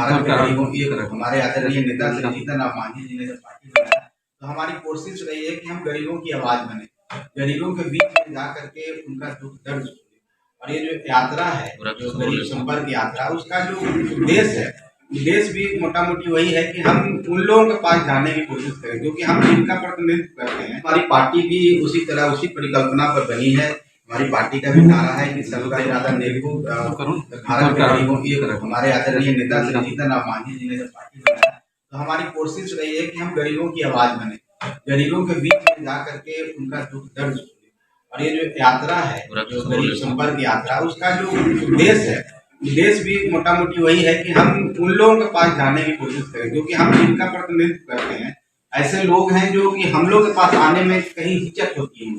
भारत के गरीबों की हमारे आदरणीय नेता श्री जीतन राम मांझी जी ने जब पार्टी बनाया तो हमारी कोशिश रही है कि हम गरीबों की आवाज बने, गरीबों के बीच में जा करके उनका दुख दर्द सुने। और ये जो यात्रा है, जो गरीब संपर्क यात्रा, उसका जो उद्देश्य भी मोटा मोटी वही है कि हम उन लोगों के पास जाने की कोशिश करें, क्योंकि हम जिनका प्रतिनिधित्व करते हैं। हमारी पार्टी भी उसी परिकल्पना पर बनी है। हमारी पार्टी का भी नारा है कि सबका इरादा नेक, भारत के गरीबों की हमारे आदरणीय नेता श्री जीतन राम मांझी जी ने जब पार्टी बनाया तो हमारी कोशिश रही है कि हम गरीबों की आवाज बने, गरीबों के बीच में जा करके उनका दुख दर्द सुने। और ये जो यात्रा है, जो गरीब संपर्क यात्रा, उसका जो उद्देश्य भी मोटा मोटी वही है कि हम उन लोगों के पास जाने की कोशिश करें, क्योंकि हम जिनका प्रतिनिधित्व करते हैं। ऐसे लोग हैं जो कि हम लोग के पास आने में कहीं हिचक होती है,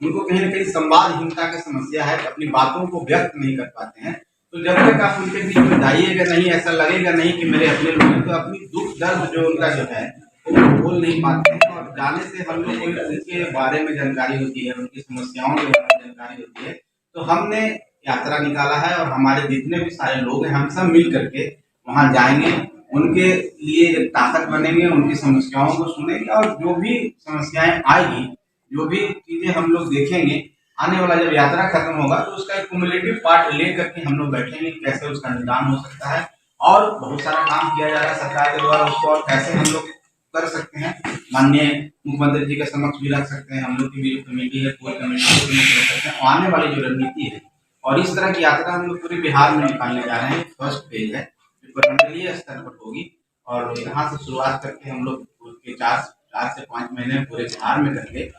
उनको कहीं ना कहीं संवादहीनता की समस्या है, अपनी बातों को व्यक्त नहीं कर पाते हैं। तो जब तक आप उनके बीच में जाइएगा नहीं, ऐसा लगेगा नहीं कि मेरे अपने लोग हैं, तो अपनी दुख दर्द जो उनका जो है वो बोल नहीं पाते हैं। और जाने से हम लोग को उनके बारे में जानकारी होती है, उनकी समस्याओं के बारे में जानकारी होती है। तो हमने यात्रा निकाला है और हमारे जितने भी सारे लोग हैं हम सब मिल करके वहां जाएंगे, उनके लिए एक ताकत बनेंगे, उनकी समस्याओं को सुनेंगे और जो भी समस्याएं आएगी, जो भी चीजें हम लोग देखेंगे, आने वाला जब यात्रा खत्म होगा तो उसका एक क्युमुलेटिव पार्ट लेकर के हम लोग बैठेंगे कैसे उसका निदान हो सकता है। और बहुत सारा काम किया जा रहा है सरकार के द्वारा, उसको और कैसे हम लोग कर सकते हैं, माननीय मुख्यमंत्री जी के समक्ष भी रख सकते हैं। हम लोग की भी कमेटी है, कोर कमेटी को भी रख सकते हैं। आने वाली जो रणनीति है और इस तरह की यात्रा हम लोग पूरे बिहार में निकालने जा रहे हैं। फर्स्ट फेज है जो प्रमंडलीय स्तर पर होगी और यहाँ से शुरुआत करके हम लोग उसके 4 से 5 महीने पूरे बिहार में करके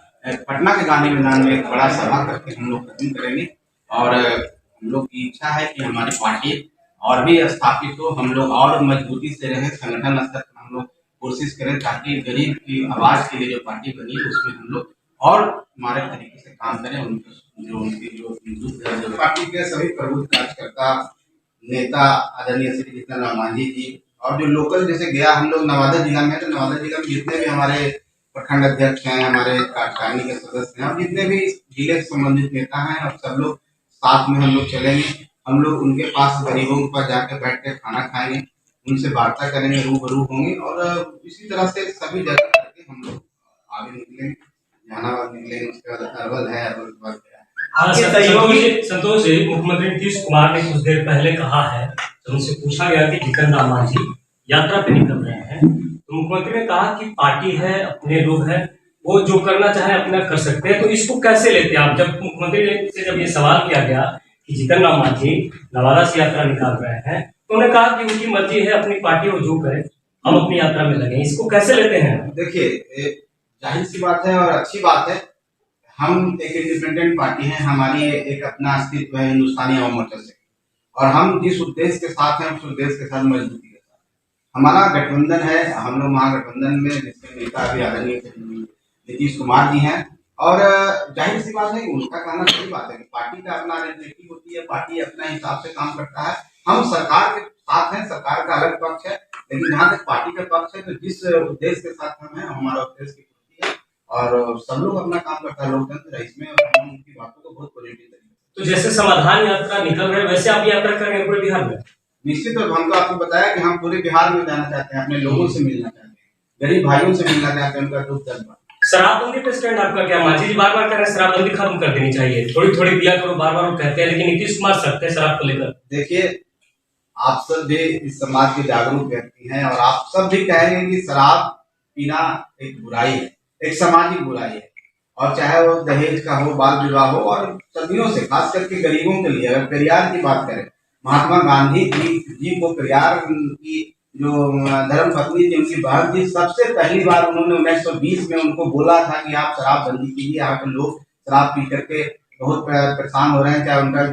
पटना के गांधी मैदान में एक बड़ा सभा करके हम लोग खत्म करेंगे। और हम लोग की इच्छा है कि हमारी पार्टी और भी स्थापित हो, हम लोग और मजबूती से रहें, संगठन स्तर पर हम लोग कोशिश करें ताकि गरीब की आवाज के लिए जो पार्टी बनी है उसमें हम लोग और हमारे तरीके से काम करें। उनकी पार्टी के सभी प्रमुख कार्यकर्ता नेता आदरणीय श्री जीतन राम मांझी जी और जो लोकल, जैसे गया हम लोग नवादा जिला में, तो नवादा जिला में जितने भी हमारे प्रखंड अध्यक्ष हैं, हमारे कार्यकारिणी के सदस्य हैं और जितने भी जिले से संबंधित नेता हैं, और सब लोग साथ में हम लोग चलेंगे। हम लोग उनके पास गरीबों के पास जाकर बैठ के खाना खाएंगे, उनसे वार्ता करेंगे, रूबरू होंगे और इसी तरह से सभी जगह करके हम लोग आगे निकलेंगे। जहानाबाद निकलेंगे, उसके बाद अरवल है, अरवल के बाद संतोष जी, मुख्यमंत्री नीतीश कुमार ने कुछ देर पहले कहा है, जब उनसे पूछा गया कि जीतन राम मांझी यात्रा पे निकल रहे हैं, तो मुख्यमंत्री ने कहा कि पार्टी है, अपने लोग हैं, वो जो करना चाहे अपना कर सकते हैं। तो इसको कैसे लेते हैं आप? जब मुख्यमंत्री से जब ये सवाल किया गया कि जीतन राम मांझी नवादा से यात्रा निकाल रहे हैं, तो उन्होंने कहा कि उनकी मर्जी है, अपनी पार्टी वो जो करे, हम अपनी यात्रा में लगे। इसको कैसे लेते हैं? देखिए, जाहिर सी बात है और अच्छी बात है, हम एक इंडिपेंडेंट पार्टी है, हमारी एक अपना अस्तित्व है हिंदुस्तानी अवाम मोर्चा से, और हम जिस उद्देश्य के साथ हैं उस उद्देश्य के साथ मजबूती के साथ हमारा गठबंधन है। हम लोग महागठबंधन में जिसके नेता भी आदरणीय नीतीश कुमार जी हैं, और जाहिर सी बात है उनका कहना सही बात है कि पार्टी का अपना रणनीति होती है, पार्टी अपने हिसाब से काम करता है। हम सरकार के साथ हैं, सरकार का अलग पक्ष है, लेकिन जहाँ तक पार्टी का पक्ष है तो जिस उद्देश्य के साथ हम हैं, हमारा उद्देश्य की पूर्ति है और सब लोग अपना काम करता है। लोकतंत्र है, इसमें हम उनकी बातों को बहुत पॉजिटिव तरीके से। तो जैसे समाधान यात्रा निकल रहे हैं, वैसे आप यात्रा कर रहे हैं पूरे बिहार में? निश्चित रूप हम तो आपको बताया कि हम पूरे बिहार में जाना चाहते हैं, अपने लोगों से मिलना चाहते हैं, गरीब भाइयों से मिलना चाहते हैं, उनका दुख दर्द। शराबबंदी पे स्टैंड आपका क्या? मांझी जी बार बार कह रहे हैं शराबबंदी खत्म कर देनी चाहिए, थोड़ी थोड़ी दिया करो, बार बार वो कहते हैं, लेकिन नीतीश कुमार सख्त है शराब को लेकर। देखिए, आप सब भी इस समाज के जागरूक व्यक्ति हैं और आप सब भी कहेंगे कि शराब पीना एक बुराई है, एक सामाजिक बुराई है, और चाहे वो दहेज का हो, बाल विवाह हो, और सदियों से खास करके गरीबों के लिए अगर पेरियार की बात करें, महात्मा गांधी जी को पेरियार की जो धर्म पत्नी थी, उनकी बहन थी, सबसे पहली बार उन्होंने 1920 में उनको बोला था कि आप शराब बंदी कीजिए, यहाँ के लोग शराब पी करके बहुत परेशान हो रहे हैं, चाहे उनका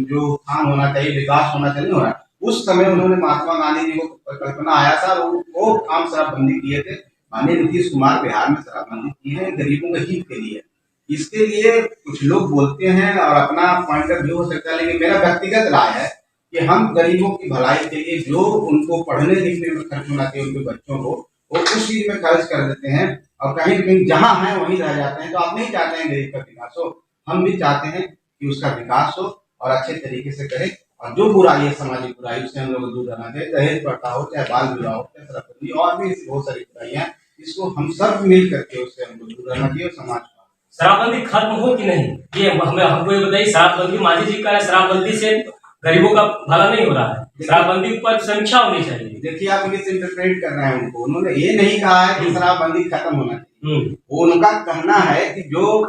जो उत्थान होना चाहिए, विकास होना चाहिए, नहीं हो रहा। उस समय उन्होंने महात्मा गांधी जी को कल्पना आया था, वो काम शराबबंदी किए थे। माननीय नीतीश कुमार बिहार में शराबबंदी की है गरीबों के हित के लिए। इसके लिए कुछ लोग बोलते हैं और अपना पॉइंट ऑफ व्यू हो सकता है, लेकिन मेरा व्यक्तिगत राय है कि हम गरीबों की भलाई के लिए जो उनको पढ़ने लिखने में खर्च होना चाहिए, उनके बच्चों को, वो उस चीज में खर्च कर देते हैं और कहीं कहीं जहां हैं वहीं रह जाते हैं। तो आप नहीं चाहते हैं गरीब का विकास हो, हम भी चाहते हैं कि उसका विकास हो और अच्छे तरीके से करें। और जो बुराई है, सामाजिक बुराई, उससे हम लोग दूर रहना चाहिए। दहेज प्रथा हो, चाहे बाल विवाह हो, चाहे शराबबंदी और भी ऐसी बहुत सारी बुराइयां, इसको हम सब मिल करके उससे हमको दूर रहना चाहिए। और समाज को शराबबंदी खत्म हो कि नहीं, ये हमें हमको ये बताइए। शराबबंदी मांझी जी का शराबबंदी से गरीबों का भला नहीं हो रहा है, शराबबंदी पर समीक्षा होनी चाहिए। देखिए, आप मिस इंटरप्रेट कर रहे हैं उनको। उन्होंने ये नहीं कहा है कि शराबबंदी खत्म होना चाहिए। उनका कहना है कि जो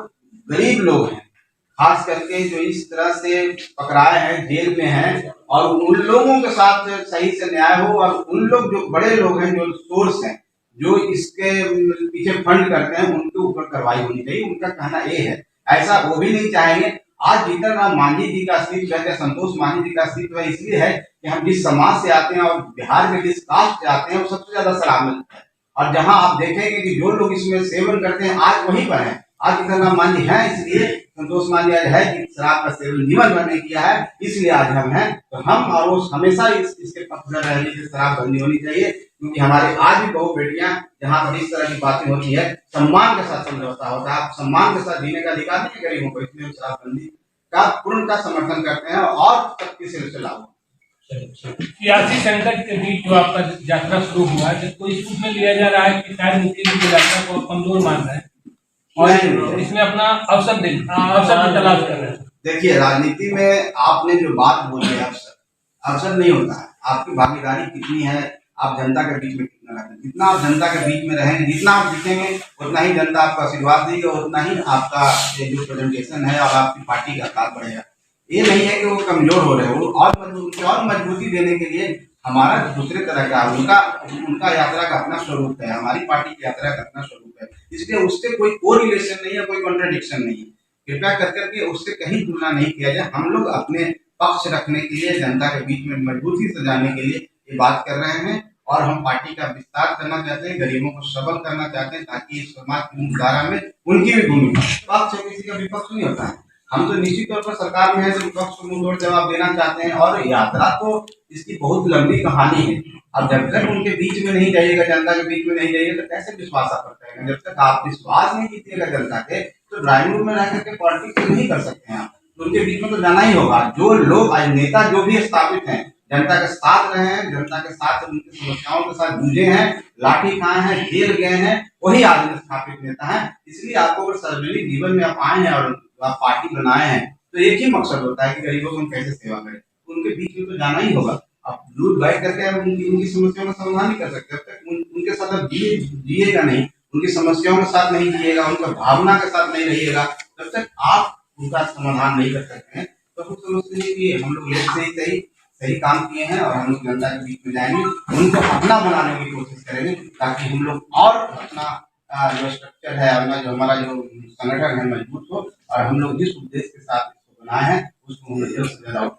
गरीब लोग हैं, खास करके जो इस तरह से पकड़ाए हैं, जेल में हैं, और उन लोगों के साथ सही से न्याय हो, और उन लोग जो बड़े लोग हैं, जो सोर्स हैं, जो इसके पीछे फंड करते हैं, उनके ऊपर कार्रवाई होनी चाहिए। उनका कहना ये है। ऐसा वो भी नहीं चाहेंगे। आज जीतन राम मांझी जी का अस्तित्व है, संतोष मांझी जी का अस्तित्व है, इसलिए है कि हम जिस समाज से आते हैं और बिहार में जिस कास्ट से आते हैं, वो सबसे ज्यादा शराब मिलता है। और जहां आप देखेंगे कि जो लोग इसमें सेवन करते हैं, आज वहीं पर है। आज जीतन राम मांझी है, इसलिए संतोष मांझी आज है कि शराब का सेवन जीवन भर नहीं किया है, इसलिए आज हम हैं। तो हम और वो हमेशा इसके पक्ष में रहने की शराबबंदी होनी चाहिए, क्योंकि हमारे आज भी बहु बेटियां जहाँ पर इस तरह की बातें होती है, सम्मान के साथ समझौता होता है। आप सम्मान के साथ जीने का अधिकार नहीं है गरीबों को, इसलिए हम शराबबंदी का पूर्णतः समर्थन करते हैं और सबके सिर से लागू। सियासी संकट के बीच जो आपका यात्रा शुरू हुआ है, जिसको इस रूप में लिया जा रहा है कि शायद मुख्यमंत्री की यात्रा को कमजोर मान रहे हैं और इसमें अपना अवसर की तलाश कर रहे हैं। देखिए, राजनीति में आपने जो बात बोली है, अवसर नहीं होता है। आपकी भागीदारी कितनी है, आप जनता के बीच में कितना रहते हैं। जितना आप जनता के बीच में रहेंगे, जितना आप दिखेंगे, उतना ही जनता आपको आशीर्वाद देगी, और उतना ही आपका जो प्रेजेंटेशन है और आपकी पार्टी का आकार बढ़ेगा। ये नहीं है कि वो कमजोर हो रहे हो, और मजबूती देने के लिए हमारा दूसरे तरह का उनका यात्रा का अपना स्वरूप है, हमारी पार्टी की यात्रा का अपना स्वरूप है। इसलिए उससे कोई कोरिलेशन नहीं है, कोई कॉन्ट्रडिक्शन नहीं है। कृपया करके उससे कहीं तुलना नहीं किया जाए। हम लोग अपने पक्ष रखने के लिए, जनता के बीच में मजबूती से जाने के लिए ये बात कर रहे हैं, और हम पार्टी का विस्तार करना चाहते हैं, गरीबों को सबल करना चाहते हैं, ताकि इस समाज की मुख्यधारा में उनकी भी भूमिका। पक्ष किसी का विपक्ष नहीं होता है। हम तो निश्चित तौर पर सरकार में है, तो विपक्ष को मुंह तोड़ जवाब देना चाहते हैं। और यात्रा तो इसकी बहुत लंबी कहानी है। अब जब तक उनके बीच में नहीं जाइएगा, जनता के बीच में नहीं जाइएगा, तो कैसे विश्वास आप करेंगे? जब तक आप विश्वास नहीं जीतिएगा जनता के, तो ड्राइंग रूम में रह करके पॉलिटिक्स नहीं कर सकते हैं आप। तो उनके बीच में तो जाना ही होगा। जो लोग आज नेता जो भी स्थापित हैं, जनता के साथ रहे हैं, जनता के साथ उनकी समस्याओं के साथ जूझे हैं, लाठी खाए हैं, जेल गए हैं, वही आदमी स्थापित नेता है। इसलिए आपको अगर सार्वजनिक जीवन में आप आए हैं और आप पार्टी बनाए हैं, तो एक ही मकसद होता है कि गरीबों को हम कैसे सेवा करें। उनके बीच में तो जाना ही होगा। आप दूर बैठ करके आप उनकी समस्याओं का समाधान नहीं कर सकते। जब तक उनके साथ आप जिएगा नहीं, उनकी समस्याओं के साथ नहीं जिएगा, उनका भावना के साथ नहीं रहिएगा, जब तक आप उनका समाधान नहीं कर सकते हैं, तो हम समझते हैं कि हम लोग सही काम किए हैं, और हम लोग जनता के बीच में जाएंगे, उनको अपना बनाने की कोशिश करेंगे, ताकि हम लोग और अपना जो स्ट्रक्चर है, जो हमारा जो संगठन है, मजबूत हो, और हम लोग जिस उद्देश्य के साथ इसको बनाए हैं, उसको हम जल्द से जल्द